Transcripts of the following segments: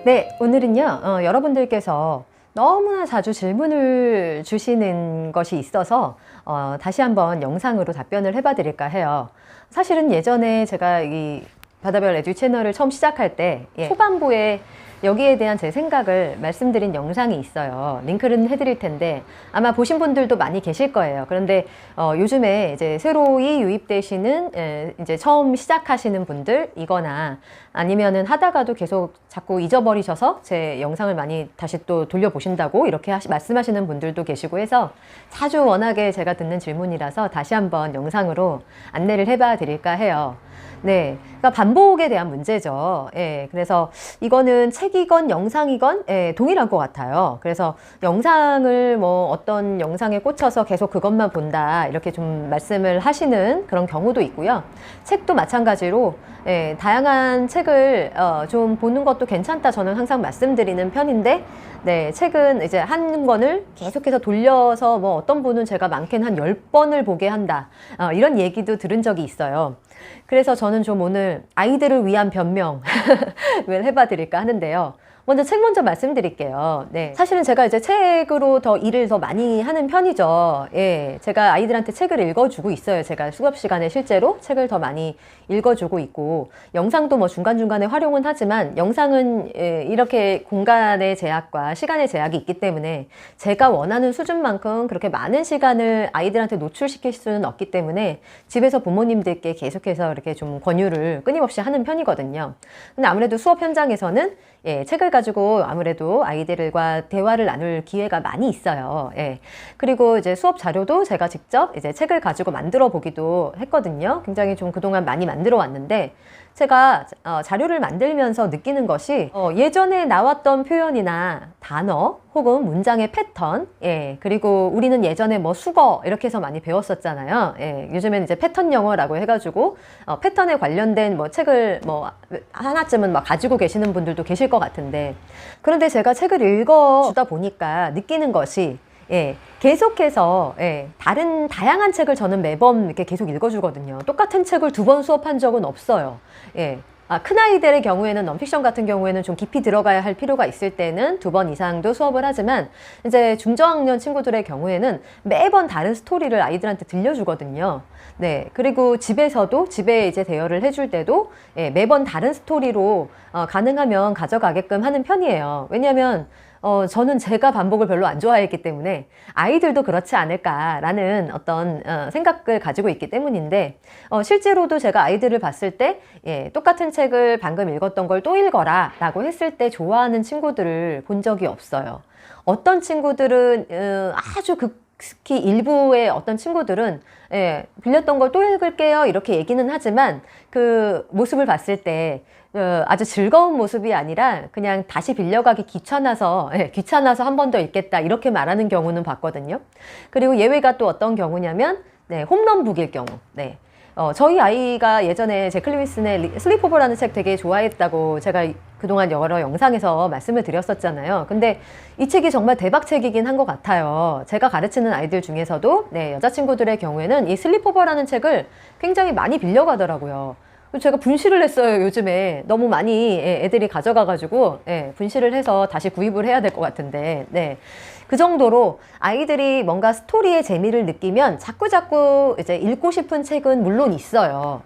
네, 오늘은요, 여러분들께서 너무나 자주 질문을 주시는 것이 있어서 다시 한번 영상으로 답변을 해봐 드릴까 해요. 사실은 예전에 제가 이 바다별 에듀 채널을 처음 시작할 때 초반부에 여기에 대한 제 생각을 말씀드린 영상이 있어요. 링크는 해드릴 텐데 아마 보신 분들도 많이 계실 거예요. 그런데 요즘에 이제 새로이 유입되시는 이제 처음 시작하시는 분들이거나 아니면은 하다가도 계속 자꾸 잊어버리셔서 제 영상을 많이 다시 또 돌려보신다고 이렇게 말씀하시는 분들도 계시고 해서 자주 워낙에 제가 듣는 질문이라서 다시 한번 영상으로 안내를 해봐 드릴까 해요. 네, 그러니까 반복에 대한 문제죠. 예, 그래서 이거는 책이건 영상이건 동일한 것 같아요. 그래서 영상을 뭐 어떤 영상에 꽂혀서 계속 그것만 본다 이렇게 좀 말씀을 하시는 그런 경우도 있고요. 책도 마찬가지로 다양한 책을 좀 보는 것도 괜찮다 저는 항상 말씀드리는 편인데 네, 책은 이제 한 권을 계속해서 돌려서 뭐 어떤 분은 제가 많게는 한 10번을 보게 한다 이런 얘기도 들은 적이 있어요. 그래서 저는 좀 오늘 아이들을 위한 변명을 해봐 드릴까 하는데요. 먼저 책 먼저 말씀드릴게요. 네. 사실은 제가 이제 책으로 더 일을 더 많이 하는 편이죠. 예. 제가 아이들한테 책을 읽어주고 있어요. 제가 수업 시간에 실제로 책을 더 많이 읽어주고 있고, 영상도 뭐 중간중간에 활용은 하지만, 영상은 이렇게 공간의 제약과 시간의 제약이 있기 때문에 제가 원하는 수준만큼 그렇게 많은 시간을 아이들한테 노출시킬 수는 없기 때문에 집에서 부모님들께 계속해서 이렇게 좀 권유를 끊임없이 하는 편이거든요. 근데 아무래도 수업 현장에서는 책을 가지고 아무래도 아이들과 대화를 나눌 기회가 많이 있어요. 그리고 이제 수업 자료도 제가 직접 이제 책을 가지고 만들어 보기도 했거든요. 굉장히 좀 그동안 많이 만들어 왔는데 제가 자료를 만들면서 느끼는 것이 예전에 나왔던 표현이나 단어 혹은 문장의 패턴, 그리고 우리는 예전에 뭐 수거 이렇게 해서 많이 배웠었잖아요. 요즘엔 이제 패턴 영어라고 해가지고 패턴에 관련된 뭐 책을 뭐 하나쯤은 막 가지고 계시는 분들도 계실 것 같은데, 그런데 제가 책을 읽어주다 보니까 느끼는 것이 계속해서 다양한 책을 저는 매번 이렇게 계속 읽어주거든요. 똑같은 책을 2번 수업한 적은 없어요. 큰아이들의 경우에는 넌픽션 같은 경우에는 좀 깊이 들어가야 할 필요가 있을 때는 2번 이상도 수업을 하지만, 이제 중저학년 친구들의 경우에는 매번 다른 스토리를 아이들한테 들려주거든요. 네, 그리고 집에서도 집에 이제 대여를 해줄 때도 매번 다른 스토리로 가능하면 가져가게끔 하는 편이에요. 왜냐하면 저는 제가 반복을 별로 안 좋아했기 때문에 아이들도 그렇지 않을까라는 어떤 생각을 가지고 있기 때문인데, 실제로도 제가 아이들을 봤을 때 똑같은 책을 방금 읽었던 걸 또 읽어라 라고 했을 때 좋아하는 친구들을 본 적이 없어요. 어떤 친구들은 아주 특히 일부의 어떤 친구들은 빌렸던 걸 또 읽을게요 이렇게 얘기는 하지만 그 모습을 봤을 때 아주 즐거운 모습이 아니라 그냥 다시 빌려가기 귀찮아서 한 번 더 읽겠다 이렇게 말하는 경우는 봤거든요. 그리고 예외가 또 어떤 경우냐면 홈런북일 경우. 저희 아이가 예전에 제클 리비슨의 슬립 오버라는 책 되게 좋아했다고 제가 그동안 여러 영상에서 말씀을 드렸었잖아요. 근데 이 책이 정말 대박책이긴 한 것 같아요. 제가 가르치는 아이들 중에서도 여자친구들의 경우에는 이 슬립 오버라는 책을 굉장히 많이 빌려가더라고요. 제가 분실을 했어요. 요즘에 너무 많이 애들이 가져가가지고 분실을 해서 다시 구입을 해야 될 것 같은데, 그 정도로 아이들이 뭔가 스토리의 재미를 느끼면 자꾸자꾸 이제 읽고 싶은 책은 물론 있어요.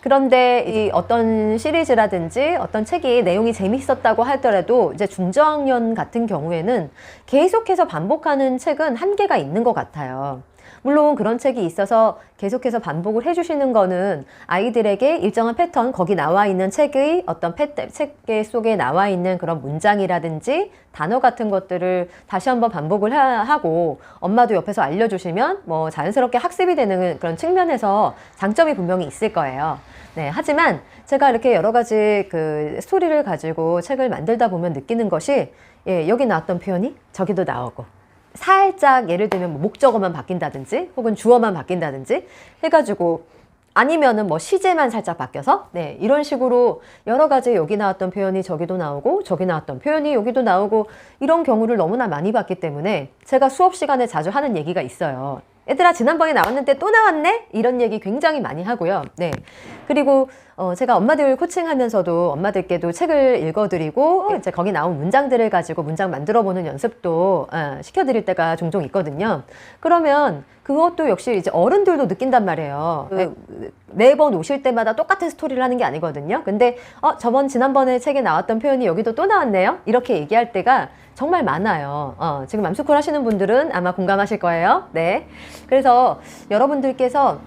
그런데 이 어떤 시리즈라든지 어떤 책이 내용이 재밌었다고 하더라도 이제 중저학년 같은 경우에는 계속해서 반복하는 책은 한계가 있는 것 같아요. 물론 그런 책이 있어서 계속해서 반복을 해주시는 거는 아이들에게 일정한 패턴, 거기 나와 있는 책의 어떤 책 속에 나와 있는 그런 문장이라든지 단어 같은 것들을 다시 한번 반복을 하고 엄마도 옆에서 알려주시면 뭐 자연스럽게 학습이 되는 그런 측면에서 장점이 분명히 있을 거예요. 하지만 제가 이렇게 여러 가지 그 스토리를 가지고 책을 만들다 보면 느끼는 것이 여기 나왔던 표현이 저기도 나오고, 살짝 예를 들면 뭐 목적어만 바뀐다든지 혹은 주어만 바뀐다든지 해가지고, 아니면은 뭐 시제만 살짝 바뀌어서 이런 식으로 여러 가지 여기 나왔던 표현이 저기도 나오고 저기 나왔던 표현이 여기도 나오고 이런 경우를 너무나 많이 봤기 때문에 제가 수업 시간에 자주 하는 얘기가 있어요. 얘들아 지난번에 나왔는데 또 나왔네? 이런 얘기 굉장히 많이 하고요. 네. 그리고 제가 엄마들 코칭하면서도 엄마들께도 책을 읽어드리고 이제 거기 나온 문장들을 가지고 문장 만들어보는 연습도 시켜드릴 때가 종종 있거든요. 그러면 그것도 역시 이제 어른들도 느낀단 말이에요. 매번 오실 때마다 똑같은 스토리를 하는 게 아니거든요. 근데 지난번에 책에 나왔던 표현이 여기도 또 나왔네요. 이렇게 얘기할 때가 정말 많아요. 지금 맘스쿨 하시는 분들은 아마 공감하실 거예요. 네. 그래서 여러분들께서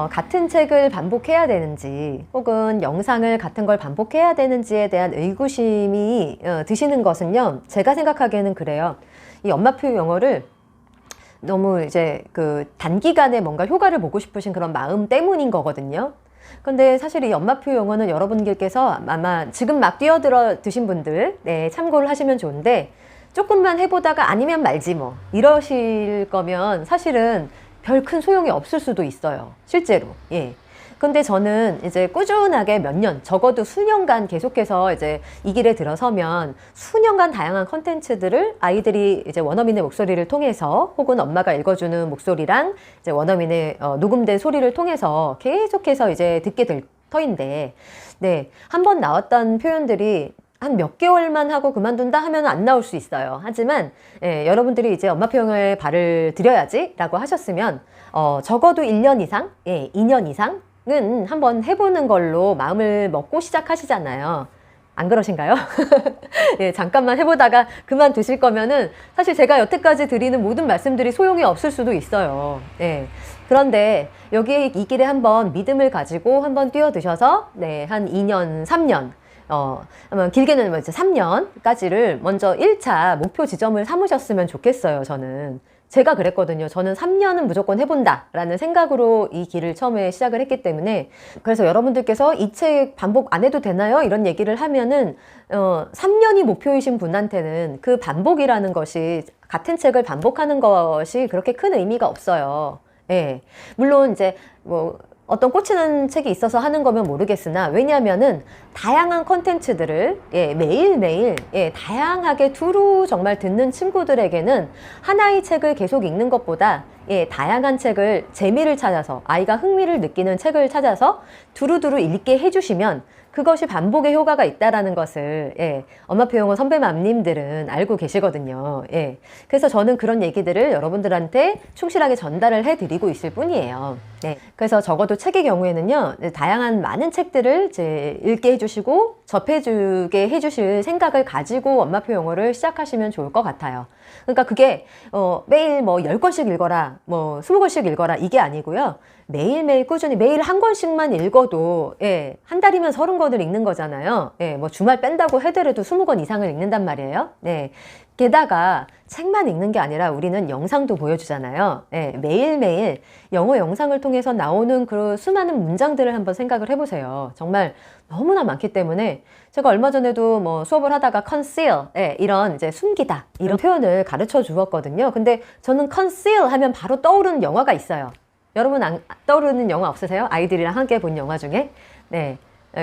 같은 책을 반복해야 되는지 혹은 영상을 같은 걸 반복해야 되는지에 대한 의구심이 드시는 것은요. 제가 생각하기에는 그래요. 이 엄마표 영어를 너무 이제 그 단기간에 뭔가 효과를 보고 싶으신 그런 마음 때문인 거거든요. 근데 사실 이 엄마표 영어는 여러분들께서 아마 지금 막 뛰어들어 드신 분들 참고를 하시면 좋은데 조금만 해보다가 아니면 말지 뭐 이러실 거면 사실은 별 큰 소용이 없을 수도 있어요. 실제로. 예. 근데 저는 이제 꾸준하게 몇 년, 적어도 수년간 계속해서 이제 이 길에 들어서면 수년간 다양한 컨텐츠들을 아이들이 이제 원어민의 목소리를 통해서 혹은 엄마가 읽어주는 목소리랑 이제 원어민의 녹음된 소리를 통해서 계속해서 이제 듣게 될 터인데, 네. 한번 나왔던 표현들이 한 몇 개월만 하고 그만둔다 하면 안 나올 수 있어요. 하지만 여러분들이 이제 엄마표 영어에 발을 들여야지 라고 하셨으면 적어도 1년 이상, 2년 이상은 한번 해보는 걸로 마음을 먹고 시작하시잖아요. 안 그러신가요? 예, 잠깐만 해보다가 그만두실 거면은 사실 제가 여태까지 드리는 모든 말씀들이 소용이 없을 수도 있어요. 예. 그런데 여기에 이 길에 한번 믿음을 가지고 한번 뛰어드셔서 한 2년, 3년 아마 길게는 뭐 이제 3년까지를 먼저 1차 목표 지점을 삼으셨으면 좋겠어요, 저는. 제가 그랬거든요. 저는 3년은 무조건 해본다 라는 생각으로 이 길을 처음에 시작을 했기 때문에. 그래서 여러분들께서 이 책 반복 안 해도 되나요? 이런 얘기를 하면은 3년이 목표이신 분한테는 그 반복이라는 것이, 같은 책을 반복하는 것이 그렇게 큰 의미가 없어요. 예. 물론 이제 뭐 어떤 꽂히는 책이 있어서 하는 거면 모르겠으나, 왜냐하면은 다양한 컨텐츠들을 매일매일 다양하게 두루 정말 듣는 친구들에게는 하나의 책을 계속 읽는 것보다 다양한 책을, 재미를 찾아서 아이가 흥미를 느끼는 책을 찾아서 두루두루 읽게 해주시면 그것이 반복의 효과가 있다라는 것을 엄마표 영어 선배맘님들은 알고 계시거든요. 그래서 저는 그런 얘기들을 여러분들한테 충실하게 전달을 해드리고 있을 뿐이에요. 그래서 적어도 책의 경우에는요, 다양한 많은 책들을 이제 읽게 해주시고 접해주게 해주실 생각을 가지고 엄마표 영어를 시작하시면 좋을 것 같아요. 그러니까 그게 매일 뭐 10권씩 읽어라, 뭐 20권씩 읽어라 이게 아니고요. 매일매일 꾸준히 매일 한 권씩만 읽어도 한 달이면 30권을 읽는 거잖아요. 뭐 주말 뺀다고 해더라도 20권 이상을 읽는단 말이에요. 게다가 책만 읽는 게 아니라 우리는 영상도 보여주잖아요. 매일매일 영어 영상을 통해서 나오는 그 수많은 문장들을 한번 생각을 해보세요. 정말 너무나 많기 때문에 제가 얼마 전에도 뭐 수업을 하다가 conceal, 이런 이제 숨기다 이런 표현을 가르쳐 주었거든요. 근데 저는 conceal 하면 바로 떠오르는 영화가 있어요. 여러분 떠오르는 영화 없으세요? 아이들이랑 함께 본 영화 중에?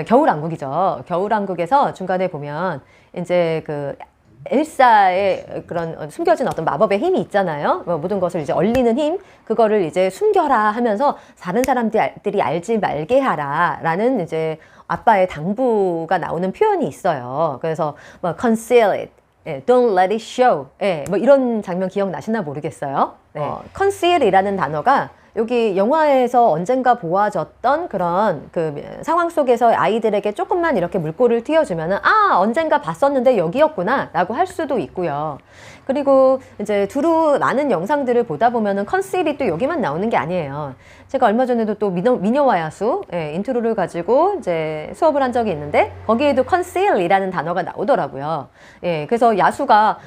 겨울왕국이죠. 겨울왕국에서 중간에 보면 이제 그 엘사의 그런 숨겨진 어떤 마법의 힘이 있잖아요. 모든 것을 이제 얼리는 힘, 그거를 이제 숨겨라 하면서 다른 사람들이 알지 말게 하라 라는 이제 아빠의 당부가 나오는 표현이 있어요. 그래서 뭐 conceal it, don't let it show, 뭐 이런 장면 기억나시나 모르겠어요. conceal이라는 단어가 여기 영화에서 언젠가 보아졌던 그런 그 상황 속에서 아이들에게 조금만 이렇게 물꼬를 틔워주면은 언젠가 봤었는데 여기였구나 라고 할 수도 있고요. 그리고 이제 두루 많은 영상들을 보다 보면은 컨실이 또 여기만 나오는 게 아니에요. 제가 얼마 전에도 또 미녀와 야수 인트로를 가지고 이제 수업을 한 적이 있는데 거기에도 컨실이라는 단어가 나오더라고요. 그래서 야수가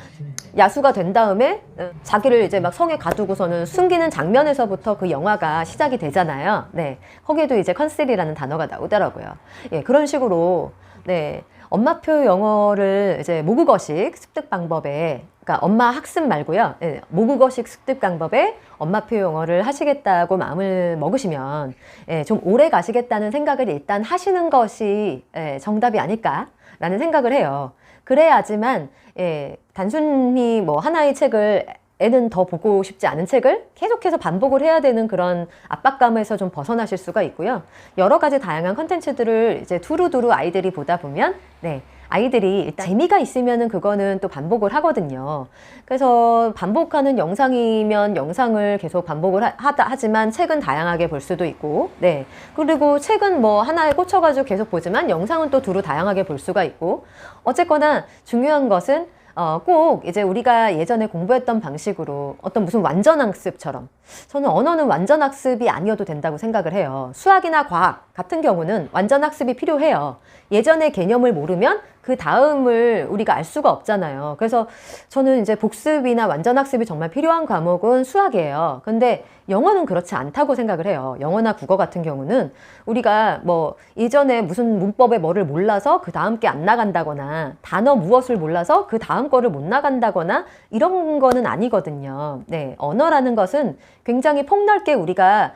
된 다음에 자기를 이제 막 성에 가두고서는 숨기는 장면에서부터 그 영화가 시작이 되잖아요. 거기에도 이제 컨실이라는 단어가 나오더라고요. 그런 식으로 엄마표 영어를 이제 모국어식 습득 방법에, 그러니까 엄마 학습 말고요. 모국어식 습득 방법에 엄마표 영어를 하시겠다고 마음을 먹으시면 좀 오래 가시겠다는 생각을 일단 하시는 것이 정답이 아닐까라는 생각을 해요. 그래야지만 단순히 뭐 하나의 책을 애는 더 보고 싶지 않은 책을 계속해서 반복을 해야 되는 그런 압박감에서 좀 벗어나실 수가 있고요. 여러 가지 다양한 컨텐츠들을 이제 두루두루 아이들이 보다 보면, 네, 아이들이 일단 재미가 있으면은 그거는 또 반복을 하거든요. 그래서 반복하는 영상이면 영상을 계속 반복을 하지만 책은 다양하게 볼 수도 있고, 네. 그리고 책은 뭐 하나에 꽂혀가지고 계속 보지만 영상은 또 두루 다양하게 볼 수가 있고, 어쨌거나 중요한 것은 꼭 이제 우리가 예전에 공부했던 방식으로 어떤 무슨 완전학습처럼, 저는 언어는 완전학습이 아니어도 된다고 생각을 해요. 수학이나 과학 같은 경우는 완전학습이 필요해요. 예전의 개념을 모르면 그 다음을 우리가 알 수가 없잖아요. 그래서 저는 이제 복습이나 완전학습이 정말 필요한 과목은 수학이에요. 근데 영어는 그렇지 않다고 생각을 해요. 영어나 국어 같은 경우는 우리가 뭐 예전에 무슨 문법에 뭐를 몰라서 그 다음 게 안 나간다거나 단어 무엇을 몰라서 그 다음 거를 못 나간다거나 이런 거는 아니거든요. 네, 언어라는 것은 굉장히 폭넓게 우리가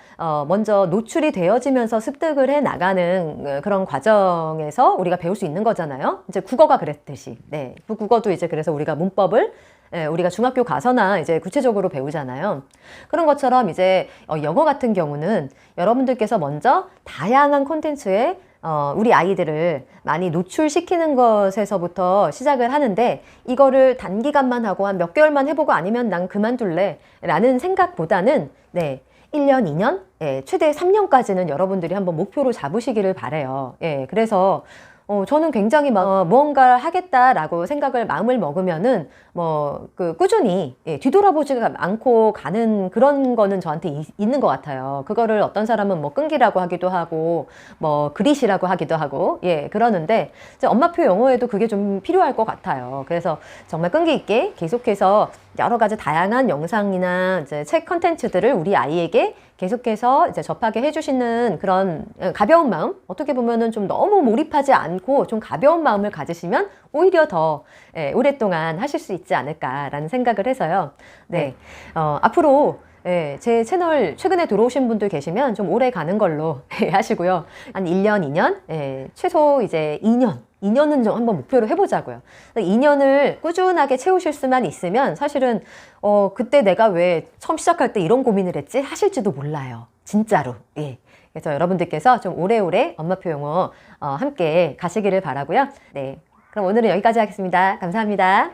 먼저 노출이 되어지면서 습득을 해 나가는 그런 과정에서 우리가 배울 수 있는 거잖아요. 이제 국어가 그랬듯이. 네, 국어도 이제 그래서 우리가 문법을 우리가 중학교 가서나 이제 구체적으로 배우잖아요. 그런 것처럼 이제 영어 같은 경우는 여러분들께서 먼저 다양한 콘텐츠에 우리 아이들을 많이 노출시키는 것에서부터 시작을 하는데, 이거를 단기간만 하고 한 몇 개월만 해보고 아니면 난 그만둘래 라는 생각보다는, 네, 1년, 2년, 예, 최대 3년까지는 여러분들이 한번 목표로 잡으시기를 바래요. 예, 그래서 저는 굉장히 무언가를 하겠다라고 마음을 먹으면은 꾸준히, 예, 뒤돌아보지가 않고 가는 그런 거는 저한테 있는 것 같아요. 그거를 어떤 사람은 뭐 끈기라고 하기도 하고 뭐 그릿이라고 하기도 하고, 예, 그러는데 이제 엄마표 영어에도 그게 좀 필요할 것 같아요. 그래서 정말 끈기 있게 계속해서 여러 가지 다양한 영상이나 이제 책 컨텐츠들을 우리 아이에게 계속해서 이제 접하게 해주시는 그런 가벼운 마음, 어떻게 보면은 좀 너무 몰입하지 않고 좀 가벼운 마음을 가지시면 오히려 더 오랫동안 하실 수 있지 않을까라는 생각을 해서요. 네, 앞으로 제 채널 최근에 들어오신 분들 계시면 좀 오래 가는 걸로 하시고요. 한 1년, 2년, 최소 이제 2년은 좀 한번 목표로 해보자고요. 2년을 꾸준하게 채우실 수만 있으면 사실은 그때 내가 왜 처음 시작할 때 이런 고민을 했지? 하실지도 몰라요. 진짜로. 예. 그래서 여러분들께서 좀 오래오래 엄마표 영어 함께 가시기를 바라고요. 네. 그럼 오늘은 여기까지 하겠습니다. 감사합니다.